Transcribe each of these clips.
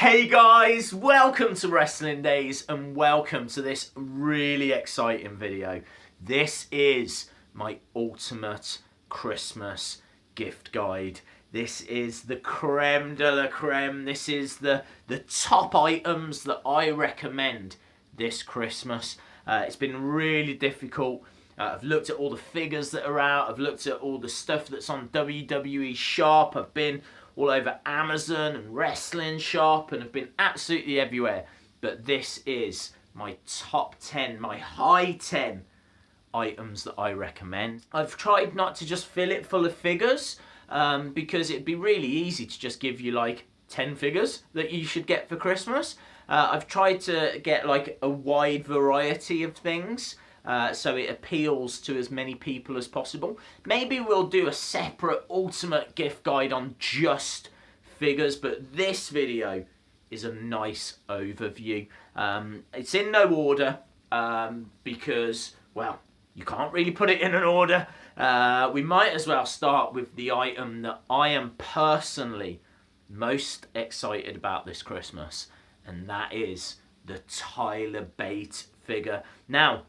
Hey guys, welcome to Wrestling Daze and welcome to this really exciting video. This is my ultimate Christmas gift guide. This is the creme de la creme. This is the top items that I recommend this Christmas. It's been really difficult. I've looked at all the figures that are out. I've looked at all the stuff that's on WWE Shop. I've been all over Amazon and Wrestling Shop and have been absolutely everywhere. But this is my top 10, my high 10 items that I recommend. I've tried not to just fill it full of figures because it'd be really easy to just give you like 10 figures that you should get for Christmas. I've tried to get like a wide variety of things. So it appeals to as many people as possible. Maybe we'll do a separate ultimate gift guide on just figures, but this video is a nice overview. It's in no order because, well, you can't really put it in an order. We might as well start with the item that I am personally most excited about this Christmas, and that is the Tyler Bate figure. Now,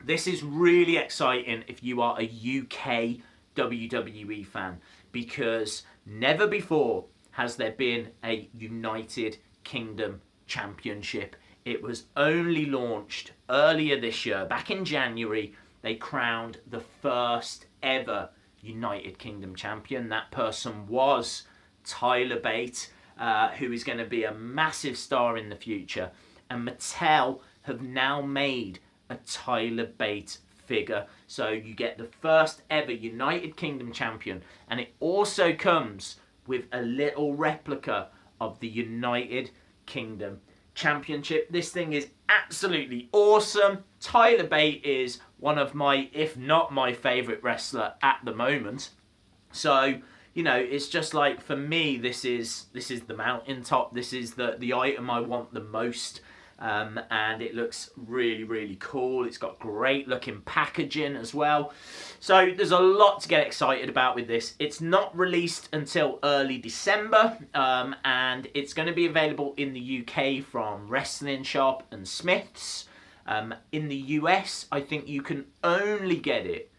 this is really exciting if you are a UK WWE fan, because never before has there been a United Kingdom Championship. It was only launched earlier this year. Back in January, they crowned the first ever United Kingdom champion. That person was Tyler Bate, who is going to be a massive star in the future. And Mattel have now made a Tyler Bate figure. So you get the first ever United Kingdom champion, and it also comes with a little replica of the United Kingdom Championship. This thing is absolutely awesome. Tyler Bate is one of my, if not my favourite wrestler at the moment. So, you know, it's just like, for me, this is the mountaintop. This is the item I want the most. And it looks really, really cool. It's got great looking packaging as well. So there's a lot to get excited about with this. It's not released until early December, and it's going to be available in the UK from Wrestling Shop and Smith's. In the US, I think you can only get it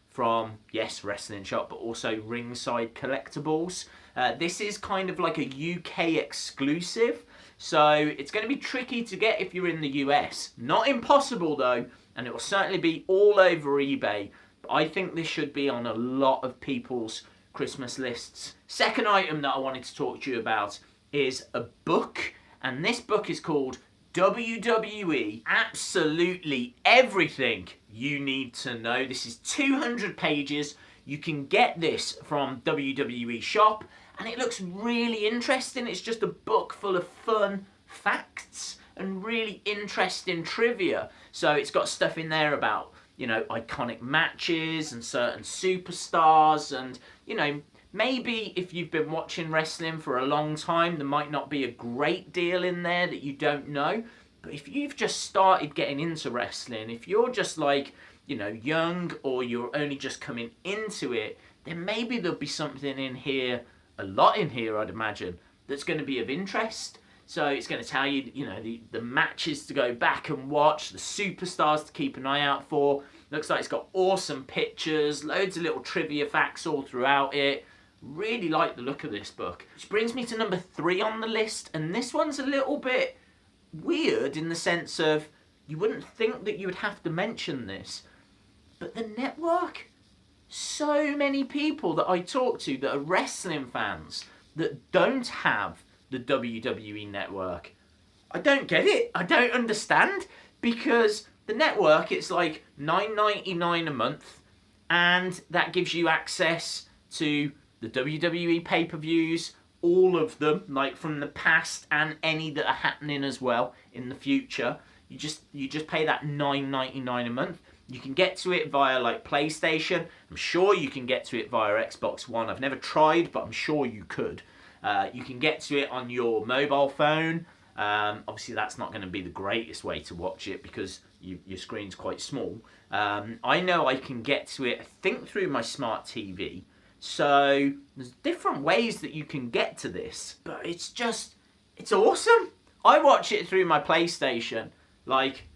from, yes, Wrestling Shop, but also Ringside Collectibles. This is kind of like a UK exclusive. So it's going to be tricky to get if you're in the US. Not impossible though, and it will certainly be all over eBay. But I think this should be on a lot of people's Christmas lists. Second item that I wanted to talk to you about is a book, and this book is called WWE Absolutely Everything You Need to Know. This is 200 pages. You can get this from WWE Shop, and it looks really interesting. It's just a book full of fun facts and really interesting trivia. So it's got stuff in there about, you know, iconic matches and certain superstars, and, you know, maybe if you've been watching wrestling for a long time, there might not be a great deal in there that you don't know. But if you've just started getting into wrestling, if you're just like, you know, young, or you're only just coming into it, then maybe there'll be something in here, a lot in here I'd imagine, that's going to be of interest. So it's going to tell you, you know, the matches to go back and watch, the superstars to keep an eye out for. Looks like it's got awesome pictures, loads of little trivia facts all throughout it. Really like the look of this book. Which brings me to number 3 on the list, and this one's a little bit weird in the sense of, you wouldn't think that you would have to mention this, but the network. So many people that I talk to that are wrestling fans that don't have the WWE network. I don't get it. I don't understand, because the network, it's like $9.99 a month, and that gives you access to the WWE pay-per-views, all of them, like from the past and any that are happening as well in the future. You just pay that $9.99 a month. You can get to it via like PlayStation. I'm sure you can get to it via Xbox One. I've never tried, but I'm sure you could. You can get to it on your mobile phone. Obviously, that's not going to be the greatest way to watch it because your screen's quite small. I know I can get to it, I think, through my smart TV. So there's different ways that you can get to this, but it's just It's awesome. I watch it through my PlayStation, like,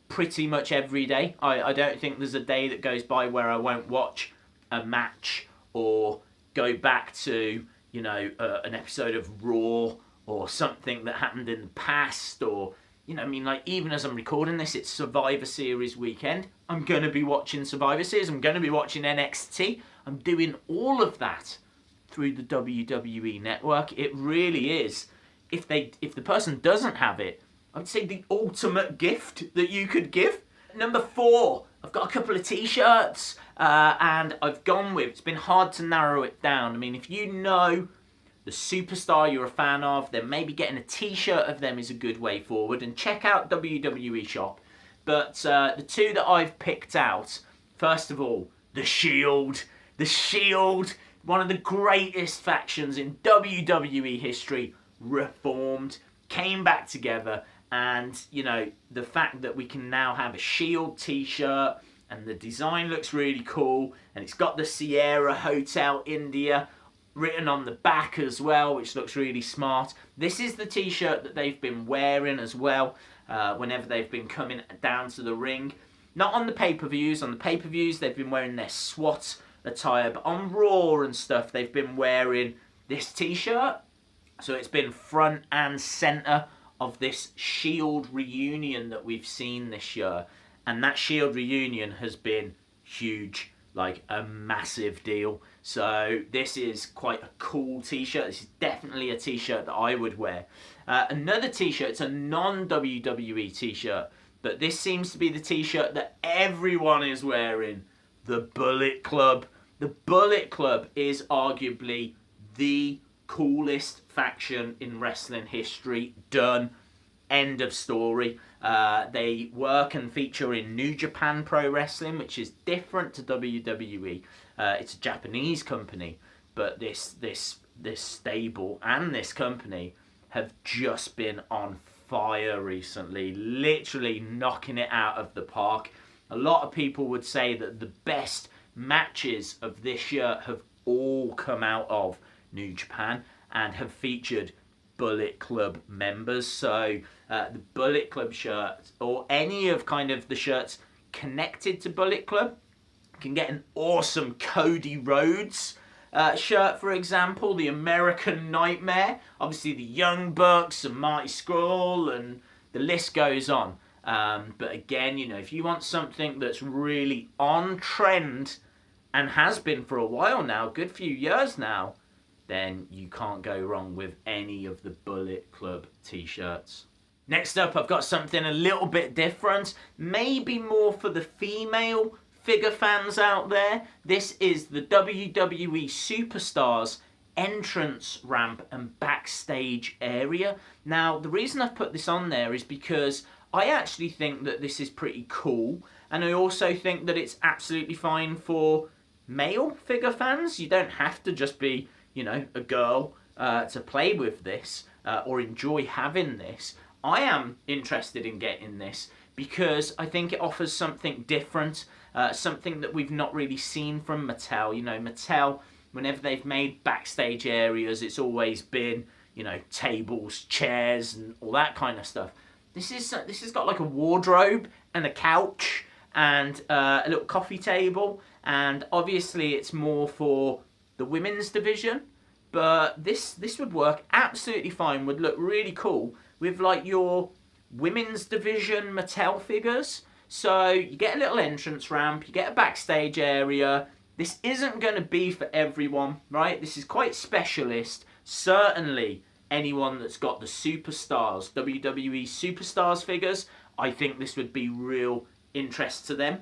pretty much every day. I don't think there's a day that goes by where I won't watch a match or go back to, you know, an episode of Raw or something that happened in the past, or, you know, I mean, like, even as I'm recording this, it's Survivor Series weekend. I'm going to be watching Survivor Series. I'm going to be watching NXT. I'm doing all of that through the WWE network. It really is. If the person doesn't have it, I would say the ultimate gift that you could give. Number 4, I've got a couple of t-shirts, and I've gone with, it's been hard to narrow it down. I mean, if you know the superstar you're a fan of, then maybe getting a t-shirt of them is a good way forward, and check out WWE Shop. But the 2 that I've picked out, first of all, The Shield. The Shield, one of the greatest factions in WWE history, reformed, came back together, and, you know, the fact that we can now have a Shield t-shirt, and the design looks really cool, and it's got the Sierra Hotel India written on the back as well, which looks really smart. This is the t-shirt that they've been wearing as well whenever they've been coming down to the ring. Not on the pay-per-views. On the pay-per-views, they've been wearing their SWAT attire, but on Raw and stuff, they've been wearing this t-shirt. So it's been front and centre of this Shield reunion that we've seen this year. And that Shield reunion has been huge, like a massive deal. So this is quite a cool t-shirt. This is definitely a t-shirt that I would wear. Another t-shirt, it's a non-WWE t-shirt, but this seems to be the t-shirt that everyone is wearing. The Bullet Club. The Bullet Club is arguably the coolest faction in wrestling history. Done. End of story. They work and feature in New Japan Pro Wrestling, which is different to WWE. It's a Japanese company, but this stable and this company have just been on fire recently, literally knocking it out of the park. A lot of people would say that the best matches of this year have all come out of New Japan and have featured Bullet Club members. So the Bullet Club shirts, or any of kind of the shirts connected to Bullet Club, can get an awesome Cody Rhodes shirt, for example, the American Nightmare, obviously the Young Bucks and Marty Scurll, and the list goes on. But again, you know, if you want something that's really on trend and has been for a while now, good few years now, then you can't go wrong with any of the Bullet Club t-shirts. Next up, I've got something a little bit different, maybe more for the female figure fans out there. This is the WWE Superstars entrance ramp and backstage area. Now, the reason I've put this on there is because I actually think that this is pretty cool, and I also think that it's absolutely fine for male figure fans. You don't have to just be, you know, a girl to play with this or enjoy having this. I am interested in getting this because I think it offers something different, something that we've not really seen from Mattel. You know, Mattel, whenever they've made backstage areas, it's always been, you know, tables, chairs, and all that kind of stuff. This has got like a wardrobe and a couch and a little coffee table, and obviously it's more for the women's division, but this would work absolutely fine, would look really cool with like your women's division Mattel figures. So you get a little entrance ramp, you get a backstage area. This isn't going to be for everyone, right? This is quite specialist. Certainly anyone that's got the Superstars, WWE Superstars figures, I think this would be real interest to them.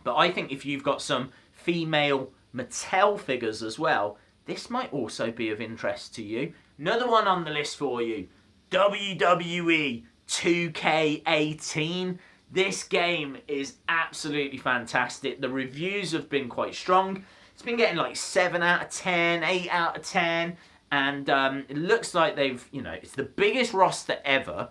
But I think if you've got some female Mattel figures as well, this might also be of interest to you. Another one on the list for you, WWE 2K18. This game is absolutely fantastic. The reviews have been quite strong. It's been getting like 7 out of 10, 8 out of 10. And it looks like they've, you know, it's the biggest roster ever.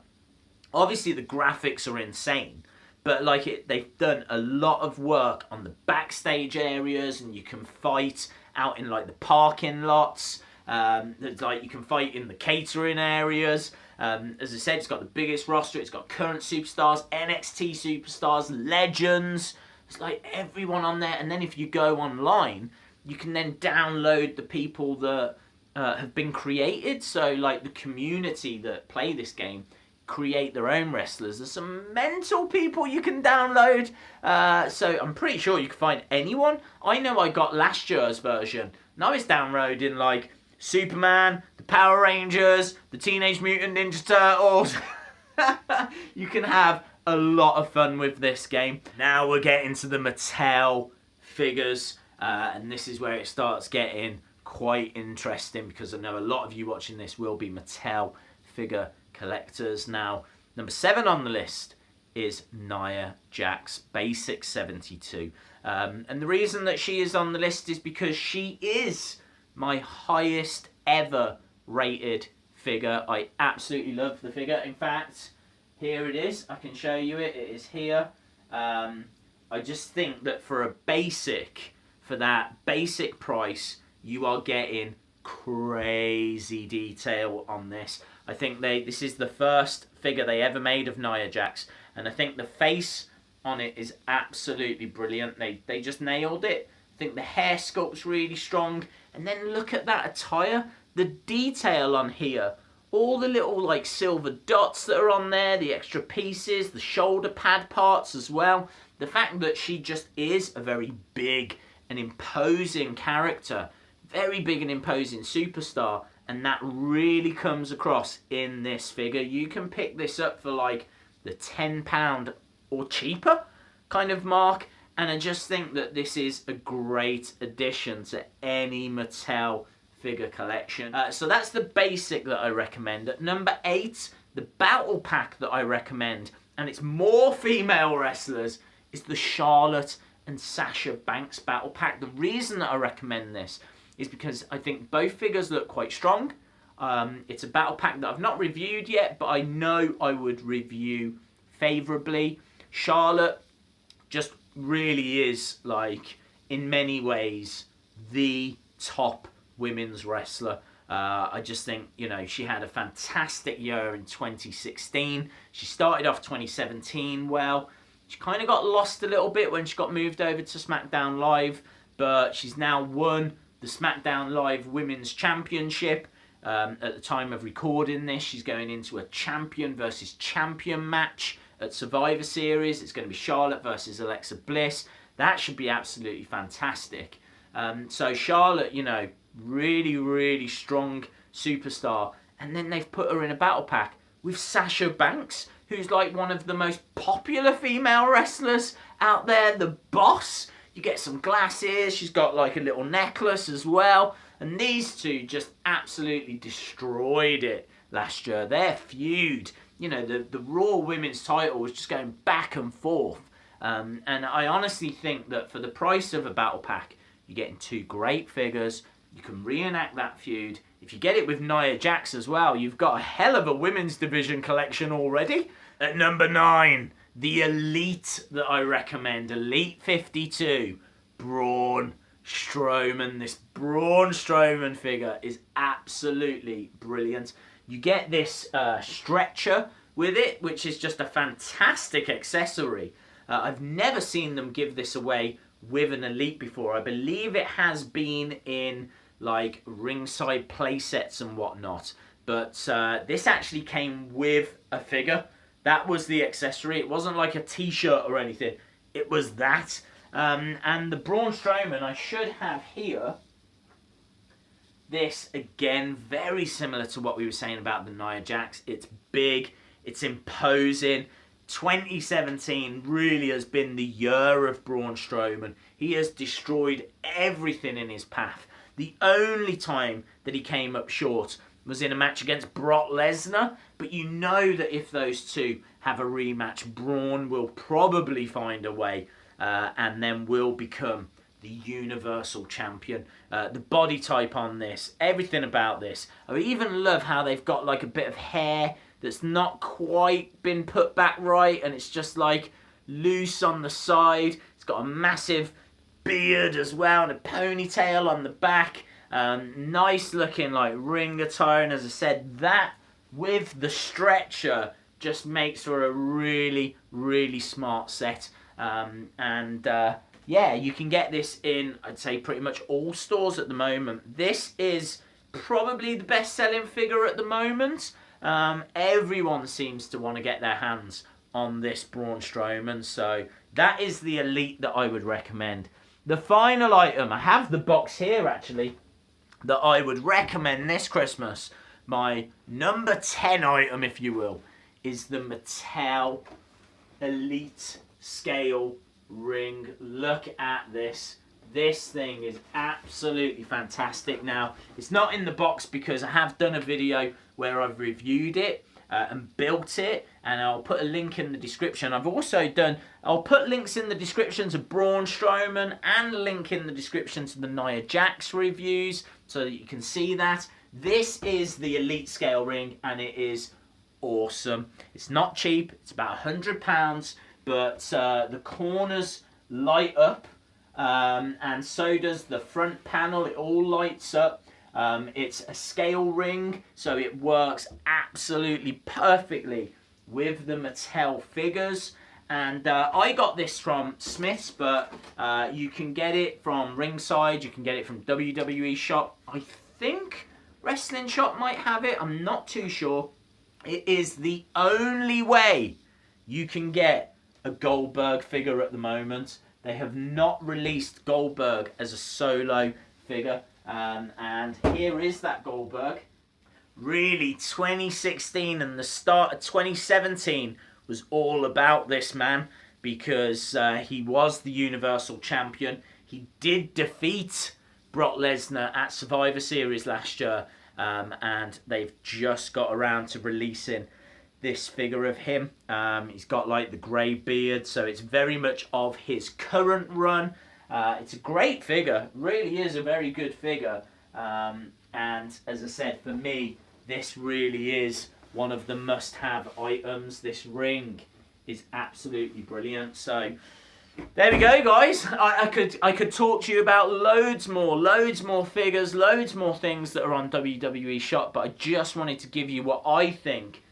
Obviously the graphics are insane. But like they've done a lot of work on the backstage areas, and you can fight out in like the parking lots. Like you can fight in the catering areas. As I said, it's got the biggest roster. It's got current superstars, NXT superstars, legends. It's like everyone on there. And then if you go online, you can then download the people that have been created. So like the community that play this game create their own wrestlers. There's some mental people you can download. So I'm pretty sure you can find anyone. I know I got last year's version. And I was downloading like Superman, the Power Rangers, the Teenage Mutant Ninja Turtles. You can have a lot of fun with this game. Now we're getting to the Mattel figures. And this is where it starts getting quite interesting, because I know a lot of you watching this will be Mattel figure collectors. Now, number 7 on the list is Nia Jax, Basic 72. And the reason that she is on the list is because she is my highest ever rated figure. I absolutely love the figure. In fact, here it is. I can show you it. It is here. I just think that for a basic, for that basic price, you are getting crazy detail on this. I think this is the first figure they ever made of Nia Jax, and I think the face on it is absolutely brilliant. They just nailed it. I think the hair sculpt's really strong, and then look at that attire. The detail on here, all the little like silver dots that are on there, the extra pieces, the shoulder pad parts as well. The fact that she just is a very big and imposing character, very big and imposing superstar, and that really comes across in this figure. You can pick this up for like the £10 or cheaper kind of mark, and I just think that this is a great addition to any Mattel figure collection. So that's the basic that I recommend. At number 8, the battle pack that I recommend, and it's more female wrestlers, is the Charlotte and Sasha Banks battle pack. The reason that I recommend this is because I think both figures look quite strong. It's a battle pack that I've not reviewed yet, but I know I would review favourably. Charlotte just really is, like, in many ways, the top women's wrestler. I just think, you know, she had a fantastic year in 2016. She started off 2017 well. She kind of got lost a little bit when she got moved over to SmackDown Live, but she's now won the SmackDown Live Women's Championship. At the time of recording this, she's going into a champion versus champion match at Survivor Series. It's going to be Charlotte versus Alexa Bliss. That should be absolutely fantastic. So Charlotte, you know, really, really strong superstar. And then they've put her in a battle pack with Sasha Banks, who's like one of the most popular female wrestlers out there, the boss. You get some glasses, she's got like a little necklace as well. And these two just absolutely destroyed it last year. Their feud, you know, the Raw Women's title was just going back and forth. And I honestly think that for the price of a battle pack, you're getting 2 great figures. You can reenact that feud. If you get it with Nia Jax as well, you've got a hell of a women's division collection already. At number 9, the Elite that I recommend, Elite 52, Braun Strowman. This Braun Strowman figure is absolutely brilliant. You get this stretcher with it, which is just a fantastic accessory. I've never seen them give this away with an Elite before. I believe it has been in like ringside play sets and whatnot, but this actually came with a figure. That was the accessory. It wasn't like a t-shirt or anything. It was that. And the Braun Strowman I should have here. This, again, very similar to what we were saying about the Nia Jax. It's big. It's imposing. 2017 really has been the year of Braun Strowman. He has destroyed everything in his path. The only time that he came up short was in a match against Brock Lesnar, but you know that if those two have a rematch, Braun will probably find a way and then will become the Universal Champion. The body type on this, everything about this. I even love how they've got like a bit of hair that's not quite been put back right, and it's just like loose on the side. It's got a massive beard as well and a ponytail on the back. Nice looking like ring attire, and as I said, that with the stretcher just makes for a really, really smart set. Yeah, you can get this in, I'd say, pretty much all stores at the moment. This is probably the best-selling figure at the moment. Everyone seems to want to get their hands on this Braun Strowman, so that is the Elite that I would recommend. The final item, I have the box here actually, that I would recommend this Christmas, my number 10 item, if you will, is the Mattel Elite Scale Ring. Look at this. This thing is absolutely fantastic. Now, it's not in the box because I have done a video where I've reviewed it and built it, and I'll put a link in the description. I'll put links in the description to Braun Strowman and a link in the description to the Nia Jax reviews so that you can see that. This is the Elite Scale Ring, and it is awesome. It's not cheap. It's about £100, but the corners light up, and so does the front panel. It all lights up. It's a scale ring, so it works absolutely perfectly with the Mattel figures. And I got this from Smith's, but you can get it from Ringside. You can get it from WWE Shop. I think Wrestling Shop might have it. I'm not too sure. It is the only way you can get a Goldberg figure at the moment. They have not released Goldberg as a solo figure. And here is that Goldberg. Really, 2016 and the start of 2017 was all about this man, because he was the Universal Champion. He did defeat Brock Lesnar at Survivor Series last year, and they've just got around to releasing this figure of him. He's got like the grey beard, so it's very much of his current run. It's a great figure, really is a very good figure, and as I said, for me, this really is one of the must-have items. This ring is absolutely brilliant. So there we go, guys. I could talk to you about loads more figures, loads more things that are on WWE Shop, but I just wanted to give you what I think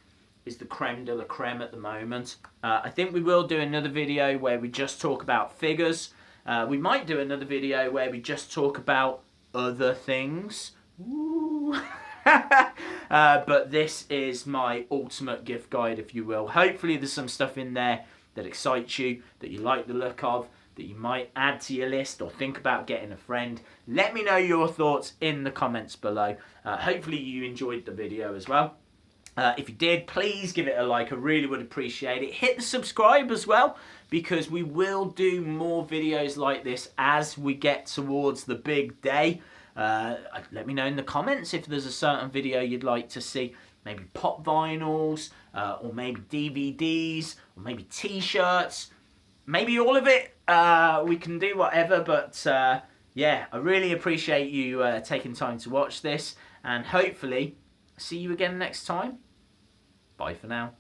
is the creme de la creme at the moment. I think we will do another video where we just talk about figures. We might do another video where we just talk about other things. Ooh. But this is my ultimate gift guide, if you will. Hopefully there's some stuff in there that excites you, that you like the look of, that you might add to your list or think about getting a friend. Let me know your thoughts in the comments below. Hopefully you enjoyed the video as well. If you did, please give it a like. I really would appreciate it. Hit the subscribe as well, because we will do more videos like this as we get towards the big day. Let me know in the comments if there's a certain video you'd like to see. Maybe pop vinyls, or maybe DVDs, or maybe t-shirts. Maybe all of it. We can do whatever, but yeah, I really appreciate you taking time to watch this, and hopefully see you again next time. Bye for now.